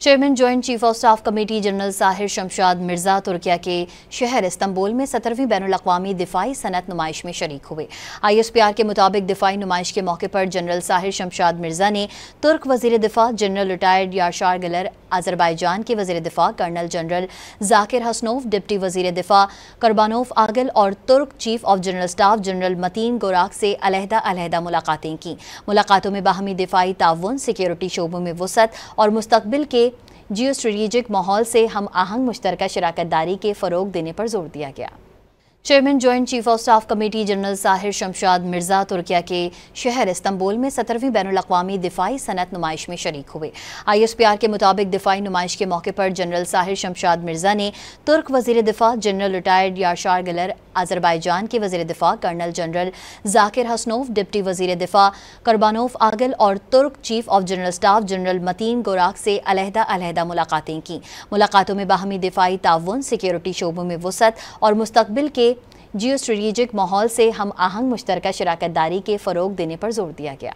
Chairman joint chief of staff committee general Sahir Shamshad Mirza ترکیہ کے شہر استنبول میں 17ویں بین الاقوامی دفاعی صنعت نمائش میں شریک ہوئے۔ ISPR کے مطابق دفاعی نمائش کے موقع پر جنرل ساحر شمشاد مرزا نے ترک وزیر دفاع جنرل ریٹائرڈ یاشار گلر، آذربائیجان کے وزیر دفاع colonel general Zakir Hasanov, deputy وزیر دفاع قربانوف آگل اور ترک chief of general staff general Metin Gurak سے علیحدہ ملاقاتیں کیں۔ ملاقاتوں میں باہمی دفاعی تعاون، سیکیورٹی شعبوں میں وسعت اور مستقبل کے جیو اسٹریٹجک ماحول سے ہم آہنگ مشترکہ شراکت داری کے فروغ دینے پر زور دیا گیا۔ Chairman joint chief of staff committee general Sahir Shamshad Mirza ترکیہ کے شہر استنبول میں 17ویں بین الاقوامی دفاعی صنعت نمائش میں شریک ہوئے۔ ISPR کے مطابق دفاعی نمائش کے موقع پر جنرل ساحر شمشاد مرزا نے ترک وزیر دفاع جنرل ریٹائرڈ یاشار گلر، آذربائیجان کے وزیر دفاع colonel general Zakir Hasanov, deputy وزیر دفاع قربانوف آگل اور ترک chief of general staff general Metin Gurak سے علیحدہ ملاقاتیں کیں۔ ملاقاتوں میں باہمی دفاعی تعاون، سیکیورٹی شعبوں میں وسعت اور مستقبل کے جیو اسٹریٹجک ماحول سے ہم آہنگ مشترکہ شراکت داری کے فروغ دینے پر زور دیا گیا۔